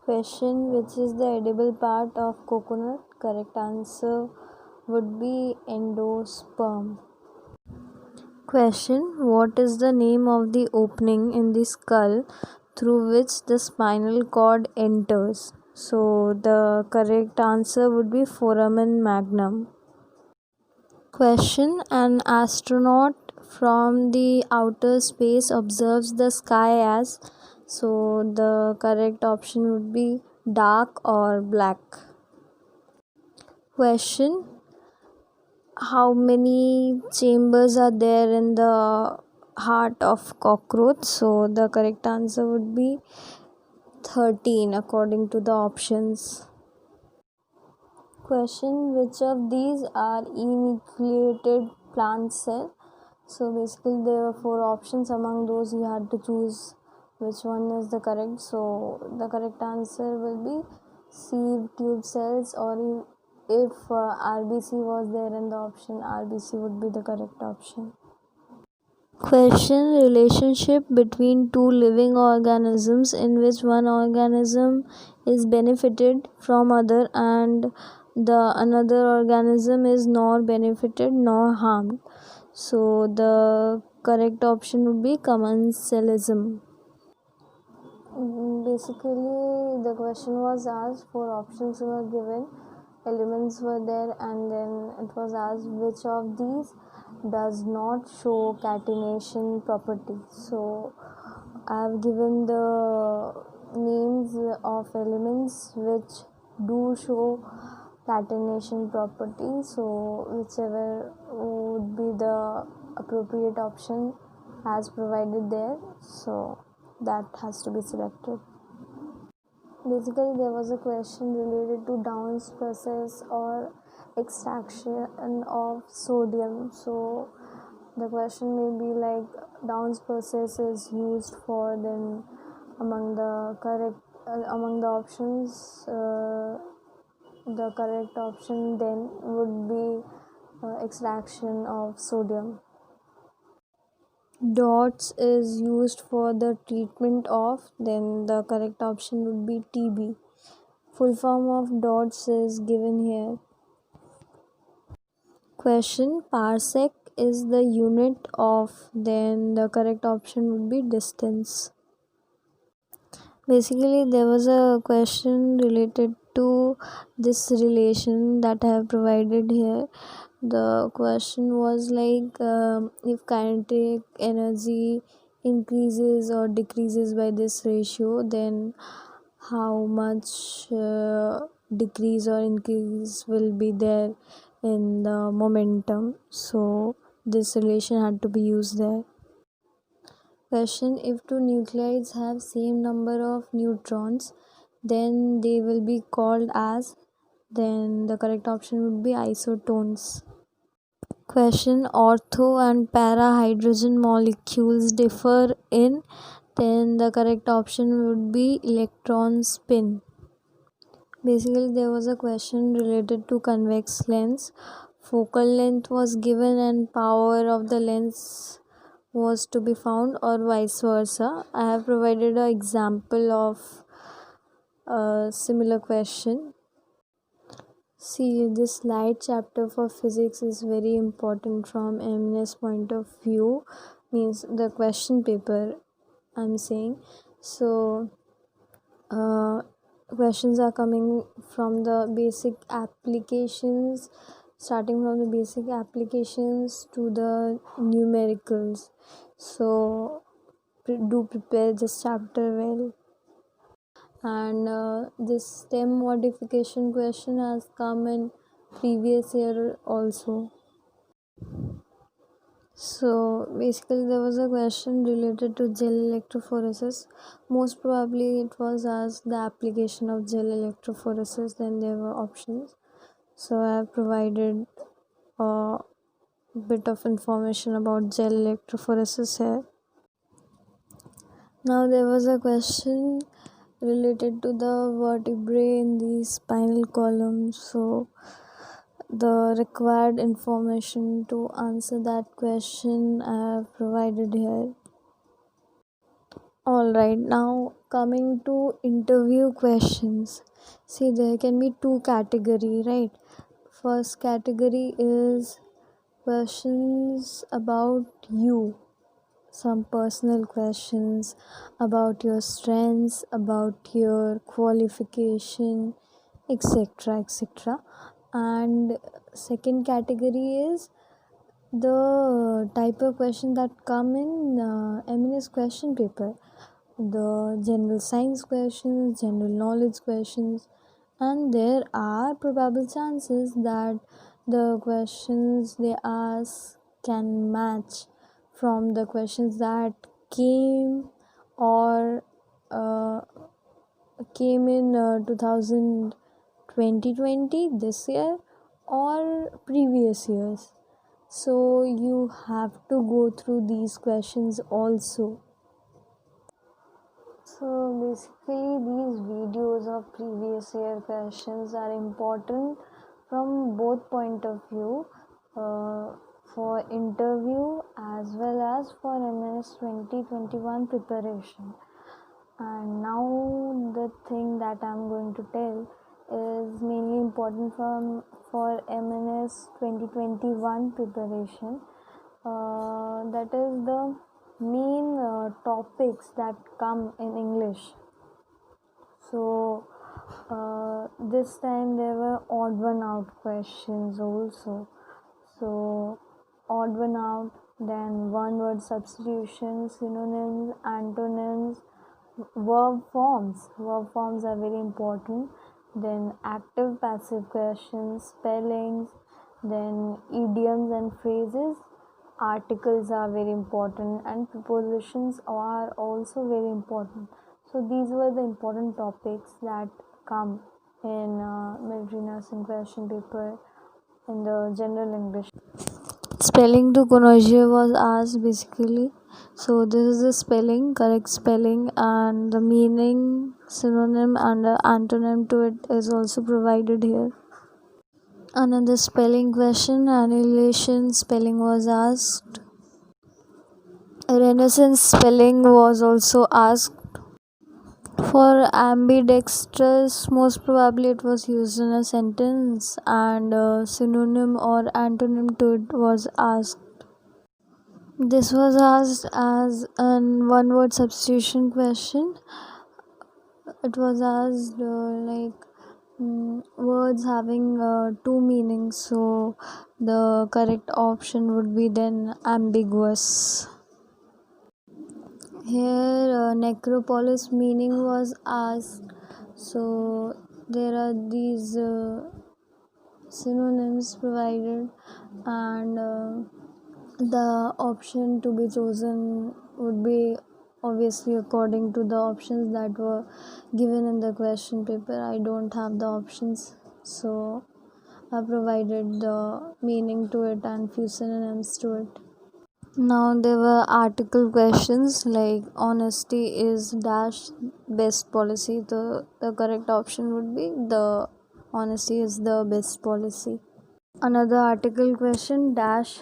Question: which is the edible part of coconut? Correct answer would be endosperm. Question: what is the name of the opening in the skull through which the spinal cord enters? So the correct answer would be foramen magnum. Question: an astronaut from the outer space observes the sky as, so the correct option would be dark or black. Question: how many chambers are there in the heart of cockroach? So the correct answer would be 13 according to the options. Question: which of these are enucleated plant cell? So basically there were 4 options. Among those you had to choose which one is the correct. So the correct answer will be sieve tube cells, or if RBC was there in the option, RBC would be the correct option. Question: relationship between two living organisms in which one organism is benefited from other and the another organism is nor benefited nor harmed. So the correct option would be commensalism. Basically the question was asked, 4 options were given, elements were there, and then it was asked which of these does not show catenation property. So I have given the names of elements which do show catenation property, so whichever would be the appropriate option as provided there, so that has to be selected. Basically there was a question related to Down's process or extraction of sodium. So the question may be like, Down's process is used for, then among the correct among the options, the correct option then would be extraction of sodium. DOTS is used for the treatment of, then the correct option would be TB. Full form of DOTS is given here. Question: parsec is the unit of, then the correct option would be distance. Basically there was a question related to this relation that I have provided here. The question was like, if kinetic energy increases or decreases by this ratio, then how much decrease or increase will be there in the momentum. So this relation had to be used there. Question: if two nuclides have same number of neutrons, then they will be called as, then the correct option would be isotones. Question: ortho and para hydrogen molecules differ in, then the correct option would be electron spin. Basically there was a question related to convex lens. Focal length was given and power of the lens was to be found, or vice versa. I have provided an example of a similar question. See, this light chapter for physics is very important from MNS point of view, means the question paper I'm saying. So questions are coming from the basic applications, starting from the basic applications to the numericals. So do prepare this chapter well. And this stem modification question has come in previous year also. So basically there was a question related to gel electrophoresis. Most probably it was asked the application of gel electrophoresis, then there were options. So I have provided a bit of information about gel electrophoresis here. Now there was a question related to the vertebrae in the spinal column. So the required information to answer that question I have provided here. Alright, now coming to interview questions. See, there can be two category, right? First category is questions about you, some personal questions about your strengths, about your qualification, etc. etc. And second category is the type of question that come in MNS question paper, the general science questions, general knowledge questions, and there are probable chances that the questions they ask can match from the questions that came or uh, came in 2020 this year or previous years. So you have to go through these questions also. So basically these videos of previous year questions are important from both point of view, for interview as well as for MNS 2021 preparation. And now the thing that I'm going to tell is mainly important for MNS 2021 preparation. That is the main topics that come in English. So this time there were odd one out questions also. So odd one out, then one word substitution, synonyms, antonyms, verb forms. Verb forms are very important. Then active passive questions, spellings, then idioms and phrases. Articles are very important and prepositions are also very important. So these were the important topics that come in military nursing question paper in the general English. Spelling to conjure was asked basically. So this is the spelling, correct spelling, and the meaning, synonym and the antonym to it is also provided here. Another spelling question, annihilation spelling was asked. Renaissance spelling was also asked. For ambidextrous, most probably it was used in a sentence, and synonym or antonym to it was asked. This was asked as an one word substitution question. It was asked words having two meanings, so the correct option would be then ambiguous. Here necropolis meaning was asked, so there are these synonyms provided, and the option to be chosen would be obviously according to the options that were given in the question paper. I don't have the options, so I provided the meaning to it and few synonyms to it. Now there were article questions like honesty is dash best policy. The correct option would be the honesty is the best policy. Another article question dash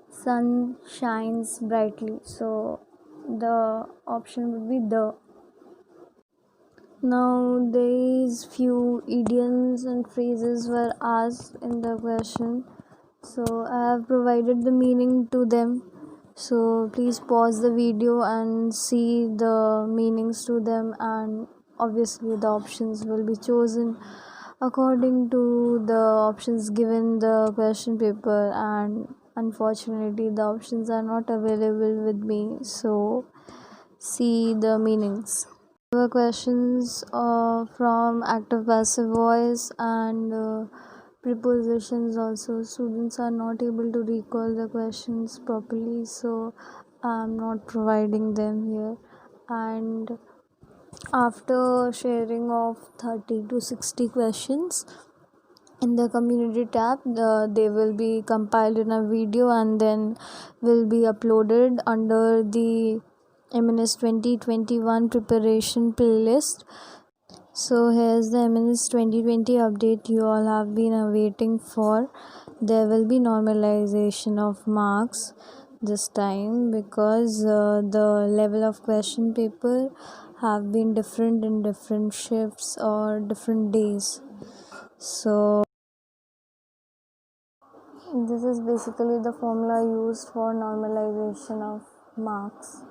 sun shines brightly. So the option would be the. Now these few idioms and phrases were asked in the question. So I have provided the meaning to them. So please pause the video and see the meanings to them, and obviously the options will be chosen according to the options given the question paper, and unfortunately the options are not available with me, so see the meanings. There were questions from active passive voice and prepositions also. Students are not able to recall the questions properly, so I'm not providing them here. And after sharing of 30 to 60 questions in the community tab, they will be compiled in a video and then will be uploaded under the MNS 2021 preparation playlist. So here's the MNS 2020 update you all have been awaiting for. There will be normalization of marks. this time, because the level of question paper have been different in different shifts or different days. So this is basically the formula used for normalization of marks.